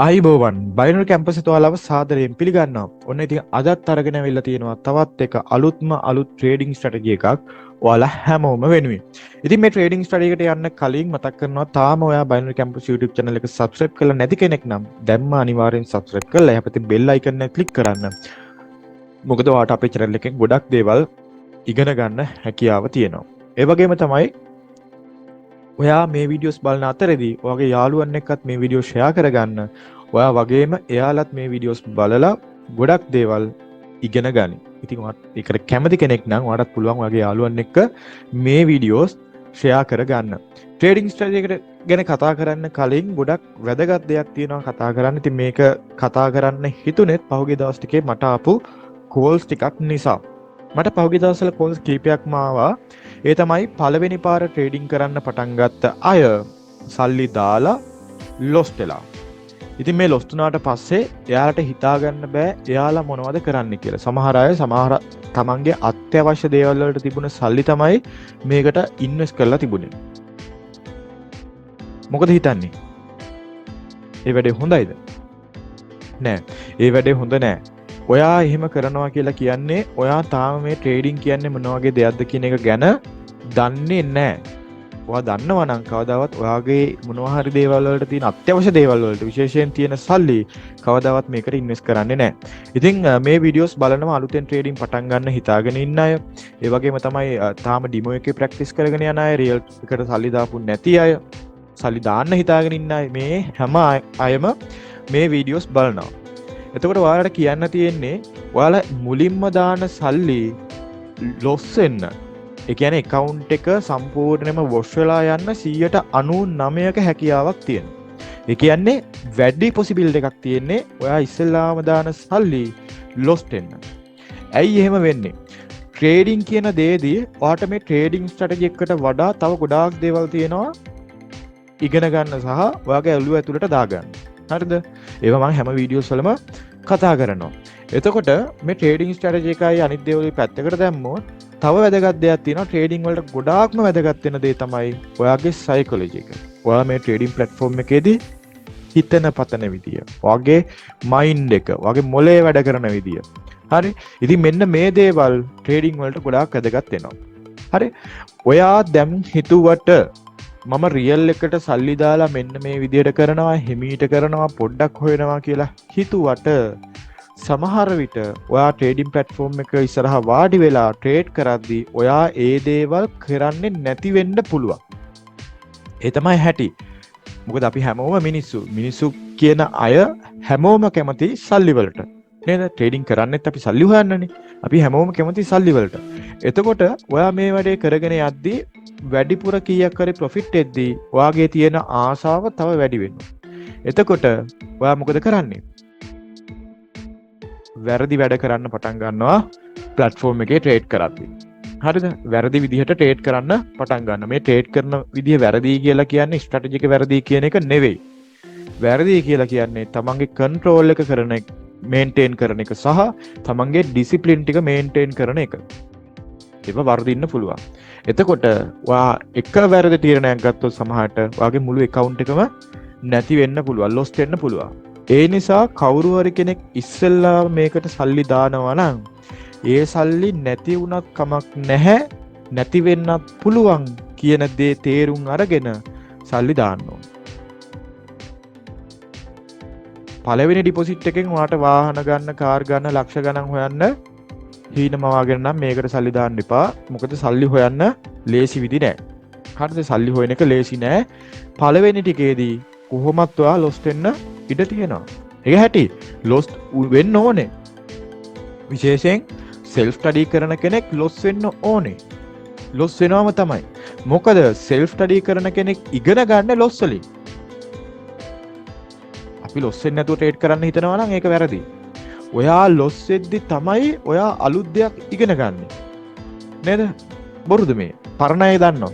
අයිබෝවන් binary campus එකේ ඔයාලව සාදරයෙන් පිළිගන්නවා. ඔන්න ඉතින් අදත් අරගෙන අවිල්ලා තියෙනවා තවත් එක අලුත් ට්‍රේඩින් ස්ට්‍රැටජි එකක් ඔයාලා හැමෝම වෙනුවෙන්. ඉතින් මේ ට්‍රේඩින් ස්ට්‍රැටජි එකට යන්න කලින් මතක් කරනවා තාම ඔයා බයිනරි කැම්පස් YouTube channel එක subscribe කරලා නැති කෙනෙක් නම් දැන්ම අනිවාර්යෙන් subscribe කරලා එහපතේ bell icon එක click කරන්න. මොකද ඔයාට අපේ channel එකෙන් ගොඩක් දේවල් ඉගෙන ගන්න හැකියාව තියෙනවා. ඒ වගේම තමයි ඔයා මේ වීඩියෝස් බලන අතරේදී ඔයාගේ යාළුවන් එක්කත් මේ වීඩියෝ ෂෙයා කරගන්න. ඔයා වගේම එයාලත් මේ වීඩියෝස් බලලා ගොඩක් දේවල් ඉගෙන ගනි. ඉතින් ඔයාට ඒකට කැමති කෙනෙක් නම් ඔයාටත් පුළුවන් ඔයාගේ යාළුවන් එක්ක මේ වීඩියෝස් ෂෙයා කරගන්න. ට්‍රේඩින් ස්ට්‍රැටජි එකට ගැන කතා කරන්න කලින් ගොඩක් වැදගත් දෙයක් තියෙනවා කතා කරන්න. ඉතින් මේක කතා කරන්න හිතුනේත් පහුගිය දවස් ටිකේ මට ආපු කෝල්ස් ටිකක් නිසා. මට පහුගිය දවස්වල කෝල්ස් කීපයක්ම ආවා. ඒ තමයි පළවෙනි පාර ට්‍රේඩින් කරන්න පටන් ගත්ත අය සල්ලි දාලා ලොස්ට් වෙලා. ඉතින් මේ ලොස්ට් වුණාට පස්සේ එයාලට හිතා ගන්න බෑ එයාලා මොනවද කරන්න කියලා. සමහර අය තමන්ගේ අත්‍යවශ්‍ය දේවල් වලට තිබුණ සල්ලි තමයි මේකට ඉන්වෙස්ට් කරලා තිබුණේ. මොකද හිතන්නේ? ඒ වැඩේ හොඳයිද? නෑ. ඒ වැඩේ හොඳ නෑ. ඔයා එහෙම කරනවා කියලා කියන්නේ ඔයා තාම මේ ට්‍රේඩින් කියන්නේ මොන වගේ දෙයක්ද කියන එක ගැන දන්නේ නැහැ. ඔයා දන්නවා නම් කවදාවත් ඔයාගේ මොනවා හරි දේවල් වලට තියෙන අත්‍යවශ්‍ය දේවල් වලට විශේෂයෙන් තියෙන සල්ලි කවදාවත් මේකට ඉන්වෙස්ට් කරන්නේ නැහැ. ඉතින් මේ වීඩියෝස් බලනවා අලුතෙන් ට්‍රේඩින් පටන් ගන්න හිතාගෙන ඉන්න අය, ඒ වගේම තමයි තාම ඩිමෝ එකේ ප්‍රැක්ටිස් කරගෙන යන අය, රියල් එකට සල්ලි දාපු නැති අය, සල්ලි දාන්න හිතාගෙන ඉන්න අය මේ හැම අයම මේ වීඩියෝස් බලනවා. එතකොට ඔයාලට කියන්න තියෙන්නේ ඔයාලා මුලින්ම දාන සල්ලි ලොස් වෙන්න. ඒ කියන්නේ account එක සම්පූර්ණයෙන්ම wash වෙලා යන්න 99%ක හැකියාවක් තියෙනවා. ඒ කියන්නේ වැඩි possibility එකක් තියෙන්නේ ඔයා ඉස්සෙල්ලාම දාන සල්ලි lost වෙන්න. ඇයි එහෙම වෙන්නේ? trading කියන දේදී ඔයාට මේ trading strategy එකට වඩා තව ගොඩාක් දේවල් තියෙනවා ඉගෙන ගන්න සහ ඔයාගේ ඔළුව ඇතුළට දාගන්න. හරිද? ඒවා මම හැම වීඩියෝස් වලම කතා කරනවා. එතකොට මේ ට්‍රේඩින් ස්ට්‍රැටජි එකයි අනිත් දේවල් පැත්තකට දැම්මොත් තව වැදගත් දෙයක් තියෙනවා. ට්‍රේඩින් වලට ගොඩාක්ම වැදගත් වෙන දේ තමයි ඔයාගේ සයිකොලොජි එක. ඔයා මේ ට්‍රේඩින් ප්ලැට්ෆෝම් එකේදී හිතන පතන විදිය, ඔයාගේ මයින්ඩ් එක, ඔයාගේ මොලේ වැඩ කරන විදිය. හරි? ඉතින් මෙන්න මේ දේවල් ට්‍රේඩින් වලට ගොඩාක් වැදගත් වෙනවා. හරි? ඔයා දැන් හිතුවට මම රියල් එකට සල්ලි දාලා මෙන්න මේ විදියට කරනවා, හිමීට කරනවා, පොඩ්ඩක් හොයනවා කියලා හිතුවට සමහර විට ඔයා ට්‍රේඩින් ප්ලැට්ෆෝම් එක ඉස්සරහා වාඩි වෙලා ට්‍රේඩ් කරද්දී ඔයා ඒ දේවල් කරන්නේ නැති වෙන්න පුළුවන්. ඒ තමයි හැටි. මොකද අපි හැමෝම මිනිස්සු කියන අය හැමෝම කැමති සල්ලි වලට. නේද? ට්‍රේඩින් කරන්නෙත් අපි සල්ලි හොයන්නනේ. අපි හැමෝම කැමති සල්ලි වලට. එතකොට ඔයා මේ වැඩේ කරගෙන යද්දී වැඩිපුර කීයක් හරි ප්‍රොෆිට් එද්දී ඔයාගේ තියෙන ආසාව තව වැඩි වෙනවා. එතකොට ඔයා මොකද කරන්නේ? වැරදි වැඩ කරන්න පටන් ගන්නවා ප්ලැට්ෆෝම් එකේ ට්‍රේඩ් කරද්දී. හරිද? වැරදි විදිහට ට්‍රේඩ් කරන්න පටන් ගන්න. මේ ට්‍රේඩ් කරන විදිහ වැරදි කියලා කියන්නේ ස්ට්‍රැටජි එක වැරදි කියන එක නෙවෙයි. වැරදි කියලා කියන්නේ තමන්ගේ කන්ට්‍රෝල් එක මේන්ටේන් කරන එක සහ තමන්ගේ ඩිසිප්ලින් ටික මේන්ටේන් කරන එක. ඒක වර්ධින්න පුළුවන්. එතකොට ඔයා එක වැරදි තීරණයක් ගත්තොත් සමහරට ඔයාගේ මුළු account එකම නැති වෙන්න පුළුවන්, lost වෙන්න පුළුවන්. ඒ නිසා කවුරු හරි කෙනෙක් ඉස්සෙල්ලා මේකට සල්ලි දානවා නම් ඒ සල්ලි නැති වුණත් කමක් නැහැ, නැති වෙන්නත් පුළුවන් කියන දේ තේරුම් අරගෙන සල්ලි දාන්න ඕන. පළවෙනි ඩිපොසිට් එකෙන් ඔයාට වාහන ගන්න, කාර් ගන්න, ලක්ෂ ගණන් හොයන්න හීනමවාගෙන නම් මේකට සල්ලි දාන්න එපා. මොකද සල්ලි හොයන්න ලේසි විදි නෑ. හරිද? සල්ලි හොයන එක ලේසි නෑ. පළවෙනි ටිකේදී කොහොමත් ඔයා ලොස්ට් වෙන්න ඉඩ තියෙනවා. ඒක හැටි. ලොස්ට් වෙන්න ඕනේ. විශේෂයෙන් self study කරන කෙනෙක් ලොස් වෙන්න ඕනේ. ලොස් වෙනවම තමයි. මොකද self study කරන කෙනෙක් ඉගෙන ගන්න ලොස් වලින්. අපි ලොස් වෙන්නේ නැතුව ට්‍රේඩ් කරන්න හිතනවා නම් ඒක වැරදි. ඔයා ලොස් වෙද්දි තමයි ඔයා අලුත් දෙයක් ඉගෙන ගන්න. නේද? බොරුද මේ? පරණ අය දන්නවා.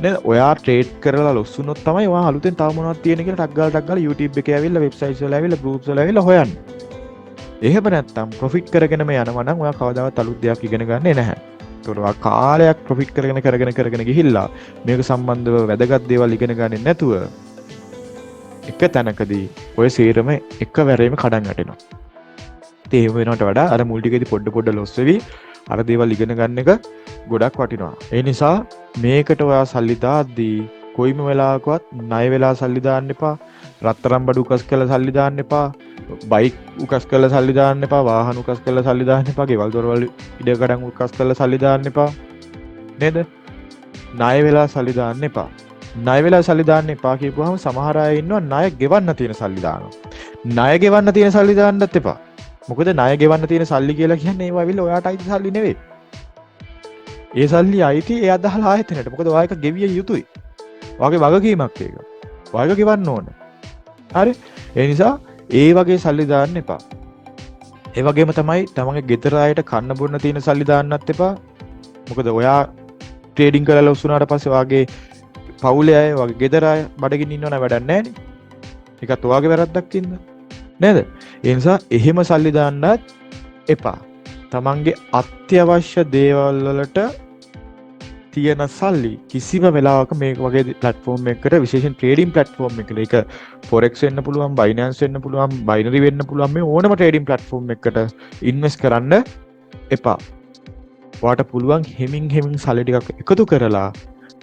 නේද? ඔයා ට්‍රේඩ් කරලා ලොස් වුණොත් තමයි ඔයා අලුතෙන් තව මොනවද තියෙන කියලා ටක් ගාලා YouTube එකේ ඇවිල්ලා වෙබ්සයිට්ස් වල ඇවිල්ලා ගෲප්ස් වල ඇවිල්ලා හොයන්නේ. එහෙම නැත්තම් ප්‍රොෆිට් කරගෙනම යනවා නම් ඔයා කවදාවත් අලුත් දෙයක් ඉගෙන ගන්නේ නැහැ. ඒතකොට ඔයා කාලයක් ප්‍රොෆිට් කරගෙන ගිහිල්ලා මේක සම්බන්ධව වැදගත් දේවල් ඉගෙන ගන්නේ නැතුව එක තැනකදී ඔය සේරම එක වැරේම කඩන් වැටෙනවා. ඉතින් ඒ වෙනවට වඩා අර මුල් ටිකේදී පොඩ ලොස් වෙවි අර දේවල් ඉගෙන ගන්න එක ගොඩක් වටිනවා. ඒ නිසා මේකට ඔයා සල්ලි දාද්දී කොයිම වෙලාවකවත් ණය වෙලා සල්ලි දාන්න එපා. රත්තරන් බඩු උකස් කරලා සල්ලි දාන්න එපා. බයික් උකස් කරලා සල්ලි දාන්න එපා. වාහන උකස් කරලා සල්ලි දාන්න එපා. ගෙවල් දොරවල් ඉඩ කඩන් උකස් කරලා සල්ලි දාන්න එපා. නේද? ණය වෙලා සල්ලි දාන්න එපා. ණය වෙලා සල්ලි දාන්න එපා කියපුවාම සමහර අය ඉන්නවා ණය ගෙවන්න තියෙන සල්ලි දානවා. ණය ගෙවන්න තියෙන සල්ලි දාන්නත් එපා. මොකද ණය ගෙවන්න තියෙන සල්ලි කියලා කියන්නේ ඒවා ඇවිල්ලා ඔයාට අයිති සල්ලි නෙවෙයි. ඒ සල්ලි අයිති ඒ අදහල ආයතනයට. මොකද ඔයා එක ගෙවිය යුතුයි. ඔයාගේ වගකීමක් ඒක. ඔයා ඒක ගෙවන්න ඕන. හරි? ඒ නිසා ඒ වගේ සල්ලි දාන්න එපා. ඒ වගේම තමයි තමන්ගේ ගෙදර අයට කන්න බොන්න තියෙන සල්ලි දාන්නත් එපා. මොකද ඔයා ට්‍රේඩින් කරලා උසුනාට පස්සේ ඔයාගේ පවුලේ අය, ඔයාගේ ගෙදර අය බඩගින්න ඉන්නව නෑ වැඩක් නෑනේ. ඒකත් ඔයාගේ වැරද්දක් ඉන්න. නේද? ඒ නිසා එහෙම සල්ලි දාන්නත් එපා. තමන්ගේ අත්‍යවශ්‍ය දේවල් වලට තියෙන සල්ලි කිසිම වෙලාවක මේ වගේ platform එකකට විශේෂයෙන් trading platform එකකට ඒක forex වෙන්න පුළුවන්, binance වෙන්න පුළුවන්, binary වෙන්න පුළුවන් මේ ඕනම trading platform එකකට invest කරන්න එපා. ඔයාට පුළුවන් හෙමින් සල්ලි ටිකක් එකතු කරලා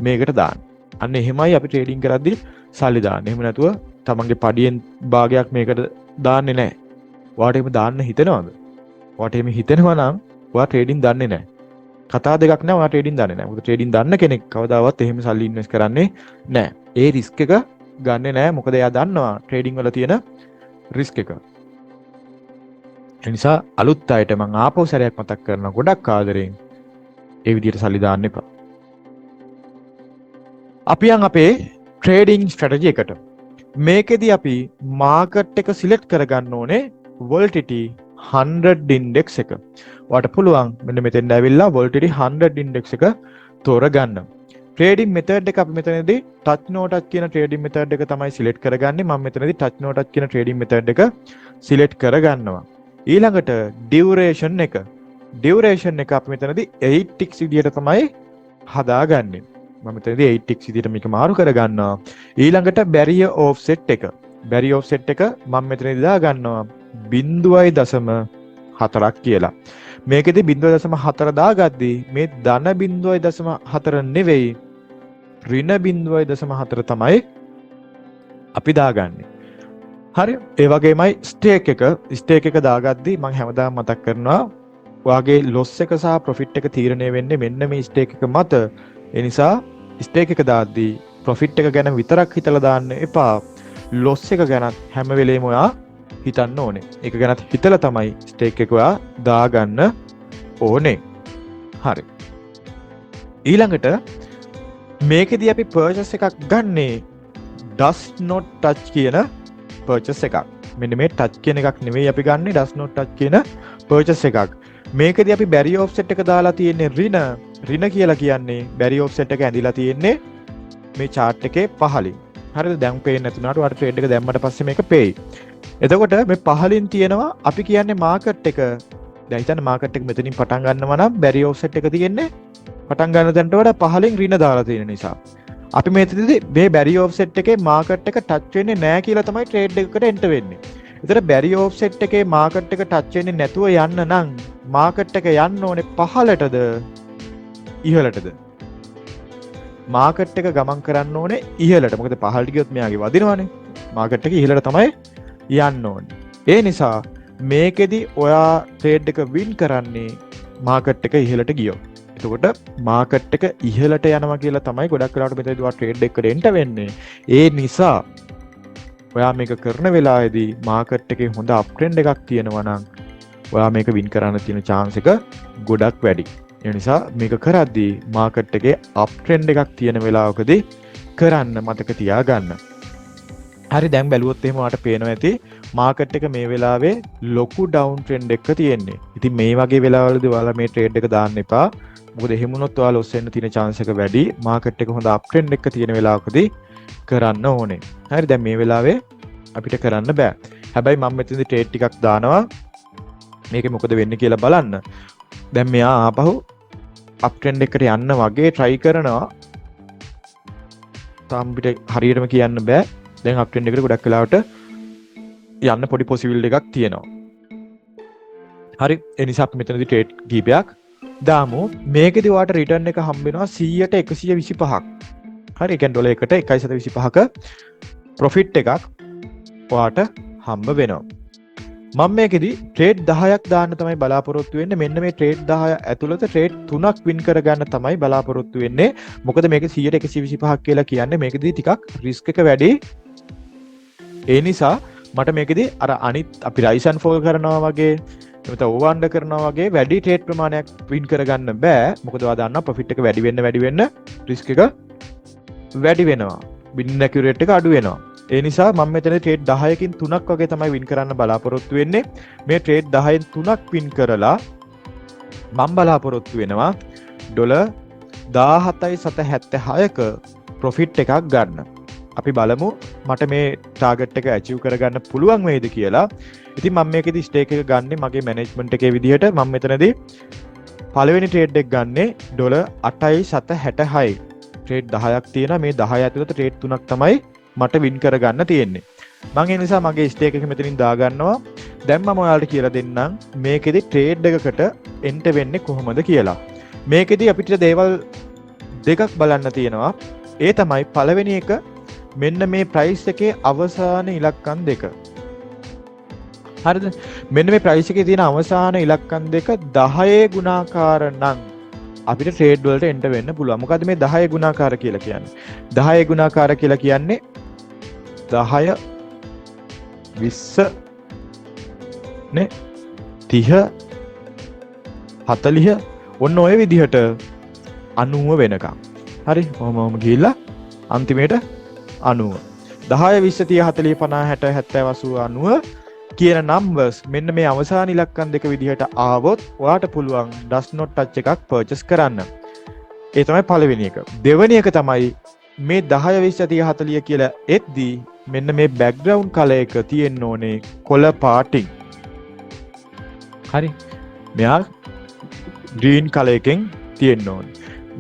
මේකට දාන්න. අන්න එහෙමයි අපි trading කරද්දී සල්ලි දාන්නේ. එහෙම නැතුව තමන්ගේ පඩියෙන් භාගයක් මේකට දාන්නේ නැහැ. ඔයාට එහෙම දාන්න හිතෙනවද? ඔයාට එහෙම හිතෙනවා නම් ඔයා trading දන්නේ නැහැ. කතා දෙකක් නෑ ඔයා ට්‍රේඩින් දන්නේ නැහැ. මොකද ට්‍රේඩින් දන්න කෙනෙක් කවදාවත් එහෙම සල්ලි ඉන්වෙස්ට් කරන්නේ නැහැ. ඒ රිස්ක් එක ගන්නෙ නැහැ. මොකද එයා දන්නවා ට්‍රේඩින් වල තියෙන රිස්ක් එක. ඒ නිසා අලුත් අයට මම ආපහු සැරයක් මතක් කරනවා ගොඩක් ආදරෙන් ඒ විදිහට සල්ලි දාන්න එපා. අපි යන් අපේ ට්‍රේඩින් ස්ට්‍රැටජි එකට. මේකෙදි අපි මාකට් එක සිලෙක්ට් කරගන්න ඕනේ volatility 100 index එක. ඔයාට පුළුවන් මෙන්න මෙතෙන්ට ඇවිල්ලා volatility 100 index එක තෝරගන්න. trading method එක අපි මෙතනදී touch no touch කියන trading method එක තමයි select කරගන්නේ. මම මෙතනදී touch no touch කියන trading method එක select කරගන්නවා. ඊළඟට duration එක. duration එක අපි මෙතනදී 8 ticks විදියට තමයි හදාගන්නේ. මම මෙතනදී 8 ticks විදියට මේක මාරු කරගන්නවා. ඊළඟට barrier offset එක. barrier offset එක මම මෙතනදී දාගන්නවා 0.4ක් කියලා. මේකෙදි 0.4 දාගද්දී මේ ධන 0.4 නෙවෙයි ඍණ 0.4 තමයි අපි දාගන්නේ. හරි? ඒ වගේමයි ස්ටේක් එක දාගද්දී මම හැමදාම මතක් කරනවා ඔයාගේ loss එක සහ profit එක තීරණය වෙන්නේ මෙන්න මේ ස්ටේක් එක මත. ඒ නිසා ස්ටේක් එක දාද්දී profit එක ගැන විතරක් හිතලා දාන්න එපා. loss එක ගැන හැම වෙලේම ඔයා හිතන්න ඕනේ. ඒක ගැනත් හිතලා තමයි ස්ටේක් එක ඔයා දාගන්න ඕනේ. හරි. ඊළඟට මේකෙදී අපි purchase එකක් ගන්නේ does not touch කියන purchase එකක්. මෙන්න මේ touch කියන එකක් නෙවෙයි අපි ගන්නේ does not touch කියන purchase එකක්. මේකෙදී අපි barrier offset එක දාලා තියෙන්නේ ඍණ කියලා කියන්නේ barrier offset එක ඇඳිලා තියෙන්නේ මේ chart එකේ පහළින්. හරිද? දැන් පේන්නේ නැතුණාට ඔයාලට trade එක දැම්මට පස්සේ මේක පේයි. එතකොට මේ පහලින් තියෙනවා අපි කියන්නේ මාකට් එක. දැන් හිතන්න මාකට් එක මෙතනින් පටන් ගන්නවා නම් barrier offset එක තියෙන්නේ පටන් ගන්න තැනට වඩා පහලින් ඍණ දාලා තියෙන නිසා. අපි මෙතනදී මේ barrier offset එකේ මාකට් එක ටච් වෙන්නේ නැහැ කියලා තමයි trade එකකට enter වෙන්නේ. ඒතර barrier offset එකේ මාකට් එක ටච් වෙන්නේ නැතුව යන්න නම් මාකට් එක යන්න ඕනේ පහළටද ඉහළටද? මාකට් එක ගමන් කරන්න ඕනේ ඉහළට. මොකද පහළට ගියොත් මෙයාගේ වදිනවනේ. මාකට් එක ඉහළට තමයි යන්න ඕනේ. ඒ නිසා මේකෙදි ඔයා ට්‍රේඩ් එක වින් කරන්නේ මාකට් එක ඉහළට ගියොත්. එතකොට මාකට් එක ඉහළට යනවා කියලා තමයි ගොඩක් වෙලාවට මෙතනදී ඔයා ට්‍රේඩ් එකකට එන්ටර් වෙන්නේ. ඒ නිසා ඔයා මේක කරන වෙලාවේදී මාකට් එකේ හොඳ අප් ට්‍රෙන්ඩ් එකක් තියෙනවා නම් ඔයා මේක වින් කරන්න තියෙන chance එක ගොඩක් වැඩි. ඒ නිසා මේක කරද්දී මාකට් එකේ අප් ට්‍රෙන්ඩ් එකක් තියෙන වෙලාවකදී කරන්න මතක තියාගන්න. හරි, දැන් බැලුවොත් එහෙම ඔයාලට පේනවා ඇති මාකට් එක මේ වෙලාවේ ලොකු ඩවුන් ට්‍රෙන්ඩ් එකක තියෙන්නේ. ඉතින් මේ වගේ වෙලාවලදී ඔයාලා මේ ට්‍රේඩ් එක දාන්න එපා. මොකද එහෙම වුණොත් ඔයාලා ලොස් වෙන්න තියෙන chance එක වැඩි. මාකට් එක හොඳ අප් ට්‍රෙන්ඩ් එකක තියෙන වෙලාවකදී කරන්න ඕනේ. හරි, දැන් මේ වෙලාවේ අපිට කරන්න බෑ. හැබැයි මම මෙතනදී ට්‍රේඩ් ටිකක් දානවා. මේකේ මොකද වෙන්නේ කියලා බලන්න. දැන් මෙයා ආපහු අප් ට්‍රෙන්ඩ් එකට යන්න වගේ try කරනවා. තාම පිට හරියටම කියන්න බෑ. දැන් අප් ට්‍රෙන්ඩ් එකට ගොඩක් වෙලාවට යන්න පොඩි පොසිබිලිටි එකක් තියෙනවා. හරි. ඒ නිසා අපි මෙතනදී ට්‍රේඩ් කීපයක් දාමු. මේකෙදි ඔයාලට රිටර්න් එක හම්බ වෙනවා 100ට 125ක්. හරි. ඒ කියන්නේ ඩොලර් එකට 1.25ක ප්‍රොෆිට් එකක් ඔයාලට හම්බ වෙනවා. මම මේකෙදි ට්‍රේඩ් 10ක් දාන්න තමයි බලාපොරොත්තු වෙන්නේ. මෙන්න මේ ට්‍රේඩ් 10 ඇතුළත ට්‍රේඩ් 3ක් වින් කරගන්න තමයි බලාපොරොත්තු වෙන්නේ. මොකද මේක 100ට 125ක් කියලා කියන්නේ මේකෙදි ටිකක් රිස්ක් එක වැඩි. ඒ නිසා මට මේකෙදි අර අනිත් අපි රයිස් ඇන්ඩ් ෆෝල් කරනවා වගේ එතකොට ඕවර් අන්ඩර් කරනවා වගේ වැඩි ට්‍රේඩ් ප්‍රමාණයක් වින් කරගන්න බෑ. මොකද ඔයා දන්නවා ප්‍රොෆිට් එක වැඩි වෙන්න රිස්ක් එක වැඩි වෙනවා. වින් ඇකියුරේට් එක අඩු වෙනවා. ඒ නිසා මම මෙතන ට්‍රේඩ් 10කින් 3ක් වගේ තමයි වින් කරන්න බලාපොරොත්තු වෙන්නේ. මේ ට්‍රේඩ් 10න් 3ක් වින් කරලා මම බලාපොරොත්තු වෙනවා ඩොලර් 17.76ක ප්‍රොෆිට් එකක් ගන්න. අපි බලමු මට මේ ටාගට් එක ඇචීව් කරගන්න පුළුවන් වේද කියලා. ඉතින් මම මේකෙදි ස්ටේක් එක ගන්නෙ මගේ මැනේජ්මන්ට් එකේ විදිහට. මම මෙතනදී පළවෙනි ට්‍රේඩ් එක ගන්නෙ ඩොලර් 8.66. ට්‍රේඩ් 10ක් තියෙනවා. මේ 10 ඇතුළත ට්‍රේඩ් 3ක් තමයි මට වින් කරගන්න තියෙන්නේ. මම ඒ නිසා මගේ ස්ටේක් එක මෙතනින් දා ගන්නවා. දැන් මම ඔයාලට කියලා දෙන්නම් මේකෙදි ට්‍රේඩ් එකකට එන්ටර් වෙන්නේ කොහොමද කියලා. මේකෙදි අපිට දේවල් දෙකක් බලන්න තියෙනවා. ඒ තමයි පළවෙනි එක මෙන්න මේ ප්‍රයිස් එකේ අවසාන ඉලක්කම් දෙක. හරිද? මෙන්න මේ ප්‍රයිස් එකේ තියෙන අවසාන ඉලක්කම් දෙක 10 ගුණාකාර නම් අපිට ට්‍රේඩ් වලට එන්ටර් වෙන්න පුළුවන්. මොකද මේ 10 ගුණාකාර කියලා කියන්නේ? 10 ගුණාකාර කියලා කියන්නේ 10 20 නේ 30 40 ඔන්න ඔය විදිහට 90 වෙනකම්. හරි? ඔහොම ගිහිල්ලා අන්තිමේට 90. 10 20 30 40 50 60 70 80 කියන නම්බර්ස් මෙන්න මේ අවසාන ඉලක්කම් දෙක විදිහට ආවොත් ඔයාට පුළුවන් does not touch එකක් purchase කරන්න. ඒ තමයි පළවෙනි එක. දෙවෙනි එක තමයි මේ 10 20 30 40 කියලා එද්දී මෙන්න මේ background color එක තියෙන්න ඕනේ කොළ පාටින්. හරි. මෙයා green color එකෙන් තියෙන්න ඕනේ.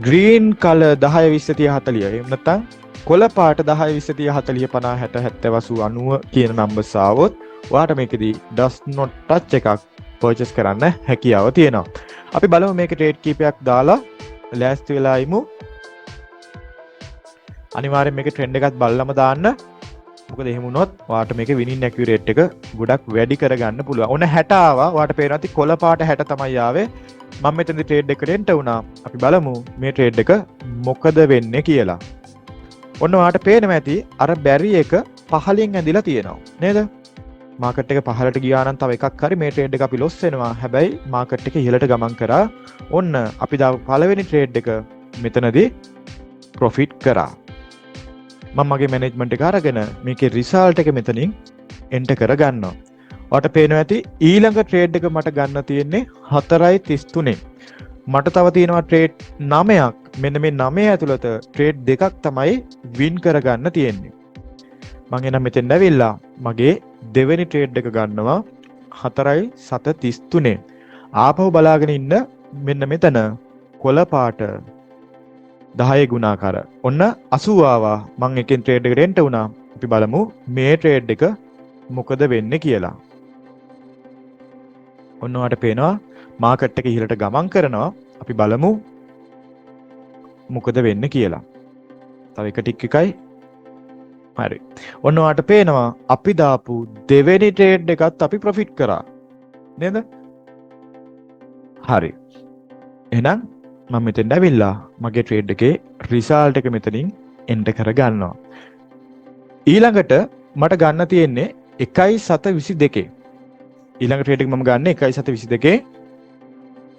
green color 10 20 30 40. එහෙම නැත්නම් කොළ පාට 10 20 30 40 50 60 70 80 කියන නම්බර්ස් ආවොත් ඔයාට මේකෙදී does not touch එකක් purchase කරන්න හැකියාව තියෙනවා. අපි බලමු මේක ට්‍රේඩ් කීපයක් දාලා ලෑස්ති වෙලා ඉමු. අනිවාර්යෙන් මේක ට්‍රෙන්ඩ් එකත් බලලම දාන්න. මොකද එහෙම වුණොත් ඔයාට මේක විනින් ඇකියුරේට් එක ගොඩක් වැඩි කරගන්න පුළුවන්. ඔන්න 60 ආවා. ඔයාට පේනවා ඇති කොළ පාට 60 තමයි ආවේ. මම මෙතනදි ට්‍රේඩ් එකට එන්ටර් වුණා. අපි බලමු මේ ට්‍රේඩ් එක මොකද වෙන්නේ කියලා. ඔන්න ඔයාට පේනවා ඇති අර බැරි එක පහලින් ඇඳිලා තියෙනවා. නේද? මාකට් එක පහළට ගියා නම් තව එකක් හරි මේ ට්‍රේඩ් එක අපි ලොස් වෙනවා. හැබැයි මාකට් එක ඉහළට ගමන් කරා. ඔන්න අපි දාපු පළවෙනි ට්‍රේඩ් එක මෙතනදී ප්‍රොෆිට් කරා. මම මගේ මැනේජ්මන්ට් එක අරගෙන මේකේ රිසල්ට් එක මෙතනින් එන්ටර් කර ගන්නවා. ඔයාලට පේනවා ඇති ඊළඟ ට්‍රේඩ් එක මට ගන්න තියෙන්නේ 4.33. මට තව තියෙනවා ට්‍රේඩ් 9ක්. මෙන්න මේ 9 ඇතුළත ට්‍රේඩ් දෙකක් තමයි වින් කරගන්න තියෙන්නේ. මම එනම් මෙතෙන් ඇවිල්ලා මගේ දෙවෙනි ට්‍රේඩ් එක ගන්නවා 4.33. ආපහු බලාගෙන ඉන්න මෙන්න මෙතන කොළ පාට 10 ගුණාකාර. ඔන්න 80 ආවා. මම එකෙන් ට්‍රේඩ් එකට එන්ටර් වුණා. අපි බලමු මේ ට්‍රේඩ් එක මොකද වෙන්නේ කියලා. ඔන්න ඔයාලට පේනවා මාකට් එක ඉහළට ගමන් කරනවා. අපි බලමු මොකද වෙන්නේ කියලා. තව එක ටික් එකයි. හරි. ඔන්න ඔයාලට පේනවා අපි දාපු දෙවෙනි ට්‍රේඩ් එකත් අපි ප්‍රොෆිට් කරා. නේද? හරි. එහෙනම් මම මෙතෙන් ඇවිල්ලා මගේ ට්‍රේඩ් එකේ රිසල්ට් එක මෙතනින් එන්ටර් කර ගන්නවා. ඊළඟට මට ගන්න තියෙන්නේ 1.722. ඊළඟ ට්‍රේඩ් එක මම ගන්න 1.722.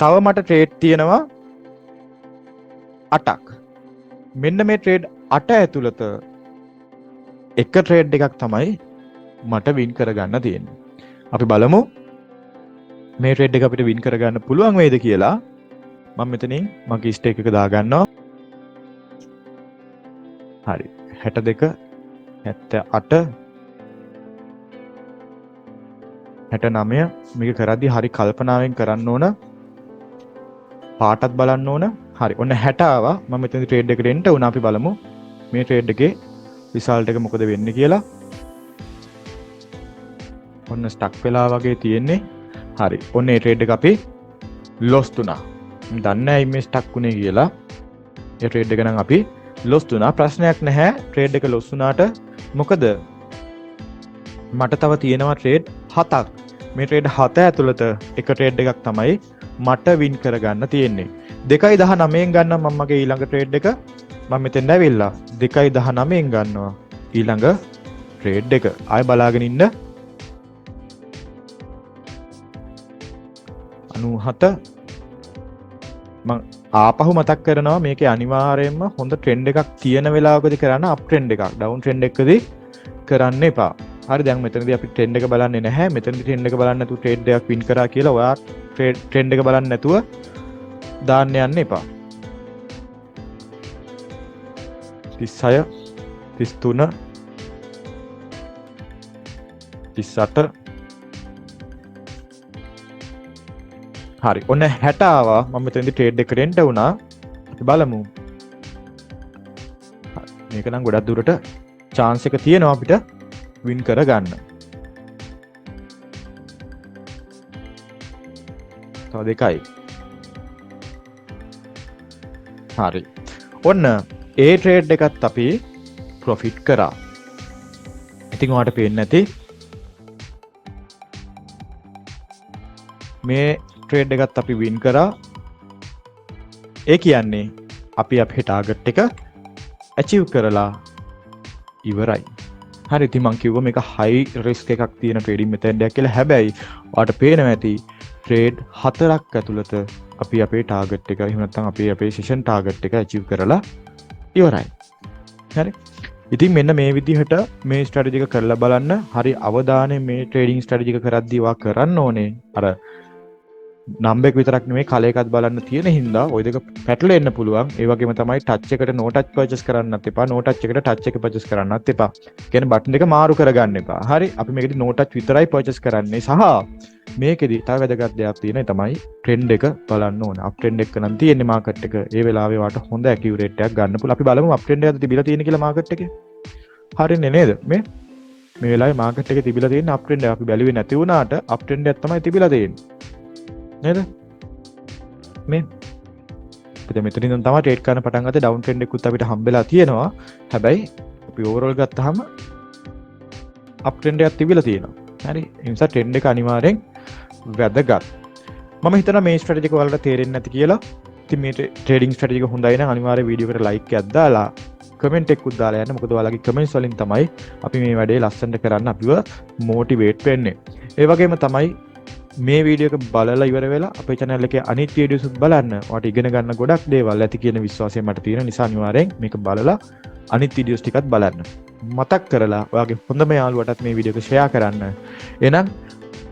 තව මට ට්‍රේඩ් තියෙනවා 8ක්. මෙන්න මේ ට්‍රේඩ් 8 ඇතුළත එක ට්‍රේඩ් එකක් තමයි මට වින් කරගන්න තියෙන්නේ. අපි බලමු මේ ට්‍රේඩ් එක අපිට වින් කරගන්න පුළුවන් වේද කියලා. මම මෙතනින් මගේ ස්ටේක් එක දාගන්නවා. හරි. 62 78 69 මේක කරද්දි හරි කල්පනාවෙන් කරන්න ඕන. පාටත් බලන්න ඕන. හරි. ඔන්න 60 ආවා. මම මෙතනදී ට්‍රේඩ් එකට එන්ටර් වුණා. අපි බලමු මේ ට්‍රේඩ් එකේ රිසල්ට් එක මොකද වෙන්නේ කියලා. ඔන්න ස්ටක් වෙලා වගේ තියෙන්නේ. හරි. ඔන්න ඒ ට්‍රේඩ් එක අපි ලොස් දුනා. දන්නේ නැහැ මේ ස්ටක් වුනේ කියලා. ඒ ට්‍රේඩ් එක නම් අපි ලොස් දුනා. ප්‍රශ්නයක් නැහැ. ට්‍රේඩ් එක ලොස් වුණාට මොකද මට තව තියෙනවා ට්‍රේඩ් 7ක්. මේ ට්‍රේඩ් 7 ඇතුළත එක ට්‍රේඩ් එකක් තමයි මට වින් කරගන්න තියෙන්නේ. 2.19න් ගන්නම් මම මගේ ඊළඟ ට්‍රේඩ් එක. මම මෙතෙන් ඇවිල්ලා 2.19න් ගන්නවා ඊළඟ ට්‍රේඩ් එක. ආයෙ බලාගෙන ඉන්න. 97 මම ආපහු මතක් කරනවා මේකේ අනිවාර්යයෙන්ම හොඳ ට්‍රෙන්ඩ් එකක් තියෙන වෙලාවකදී කරන්න අප් ට්‍රෙන්ඩ් එකක්. ඩවුන් ට්‍රෙන්ඩ් එකකදී කරන්න එපා. හරි දැන් මෙතනදී අපි ට්‍රෙන්ඩ් එක බලන්නේ නැහැ. මෙතනදී ට්‍රෙන්ඩ් එක බලන්නේ නැතුව ට්‍රේඩ් එකක් වින් කරා කියලා ඔයා ට්‍රෙන්ඩ් එක බලන්නේ නැතුව දාන්න යන්න එපා. 36 33 38 හරි ඔන්න 60 ආවා. මම මෙතනදී ට්‍රේඩ් එකට එන්න වුණා. අපි බලමු. මේක නම් ගොඩක් දුරට chance එක තියෙනවා අපිට win කරගන්න. තව දෙකයි. හරි. ඔන්න ඒ ට්‍රේඩ් එකත් අපි ප්‍රොෆිට් කරා. ඉතින් ඔයාලට පේන්නේ නැති මේ ට්‍රේඩ් එකත් අපි වින් කරා. ඒ කියන්නේ අපි අපේ ටාගට් එක ඇචීව් කරලා ඉවරයි. හරි ඉතින් මං කිව්වා මේක හයි රිස්ක් එකක් තියෙන ට්‍රේඩින් මෙතඩ් එකක් කියලා. හැබැයි ඔයාලට පේනවා ඇති ට්‍රේඩ් 4ක් ඇතුළත අපි අපේ ටාගට් එක එහෙම නැත්නම් අපි අපේ සෙෂන් ටාගට් එක ඇචීව් කරලා ඉවරයි. හරි. ඉතින් මෙන්න මේ විදිහට මේ ස්ට්‍රැටජි එක කරලා බලන්න. හරි අවධානයෙන් මේ ට්‍රේඩින් ස්ට්‍රැටජි එක කරද්දී වා කරන්න ඕනේ. අර නම්බර් එක විතරක් නෙමෙයි කල එකත් බලන්න තියෙන හින්දා ওই දෙක පැටලෙන්න පුළුවන්. ඒ වගේම තමයි ටච් එකට නෝ ටච් පර්චේස් කරන්නත් එපා. නෝ ටච් එකට ටච් එක පර්චේස් කරන්නත් එපා. කියන්නේ බටන් එක මාරු කරගන්න එපා. හරි. අපි මේකෙදි නෝ ටච් විතරයි පර්චේස් කරන්නේ. සහ මේකෙදි තව වැදගත් දෙයක් තියෙනවා. ඒ තමයි ට්‍රෙන්ඩ් එක බලන්න ඕනේ. අප් ට්‍රෙන්ඩ් එක නම් තියෙන්නේ මාකට් එක. ඒ වෙලාවේ වාට හොඳ ඇකියුරේට් එකක් ගන්න පුළුවන්. අපි බලමු අප් ට්‍රෙන්ඩ් එකද තිබිලා තියෙන්නේ කියලා මාකට් එකේ. හරිනේ නේද? මේ වෙලාවේ මාකට් එකේ තිබිලා තියෙන අප් ට්‍රෙන්ඩ් එක අපි බැලුවේ නැති වුණාට අප් ට්‍රෙන්ඩ් එකක් තමයි තිබිලා තියෙන්නේ. නේද? මේ අපිට මෙතනින් තමයි ට්‍රේඩ් කරන්න පටන් ගත්තේ. ඩවුන් ට්‍රෙන්ඩ් එකකුත් අපිට හම්බෙලා තියෙනවා. හැබැයි අපි ඕවරෝල් ගත්තාම අප් ට්‍රෙන්ඩ් එකක් තිබිලා තියෙනවා. හරි. ඒ නිසා ට්‍රෙන්ඩ් එක අනිවාර්යෙන් වැදගත්. මම හිතනවා මේ ස්ට්‍රැටජි එක ඔයාලට තේරෙන්නේ නැති කියලා. ඉතින් මේ ට්‍රේඩින් ස්ට්‍රැටජි එක හොඳයි නම් අනිවාර්යෙන් වීඩියෝ එකට ලයික් එකක් දාලා කමෙන්ට් එකකුත් දාලා යන්න. මොකද ඔයාලගේ කමෙන්ට්ස් වලින් තමයි අපි මේ වැඩේ ලස්සනට කරන්න අපිව මොටිවේට් වෙන්නේ. ඒ වගේම තමයි මේ වීඩියෝ එක බලලා ඉවර වෙලා අපේ channel එකේ අනිත් වීඩියෝස් උත් බලන්න. ඔයාලට ඉගෙන ගන්න ගොඩක් දේවල් ඇති කියන විශ්වාසය මට තියෙන නිසා අනිවාර්යෙන් මේක බලලා අනිත් වීඩියෝස් ටිකත් බලන්න. මතක් කරලා ඔයාගේ හොඳම යාළුවටත් මේ වීඩියෝ එක ෂෙයා කරන්න. එහෙනම්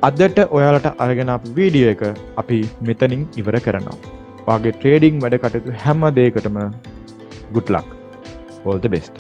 අදට ඔයාලට අරගෙන ආපු වීඩියෝ එක අපි මෙතනින් ඉවර කරනවා. ඔයාගේ ට්‍රේඩින් වැඩ කටයුතු හැම දෙයකටම good luck. All the best.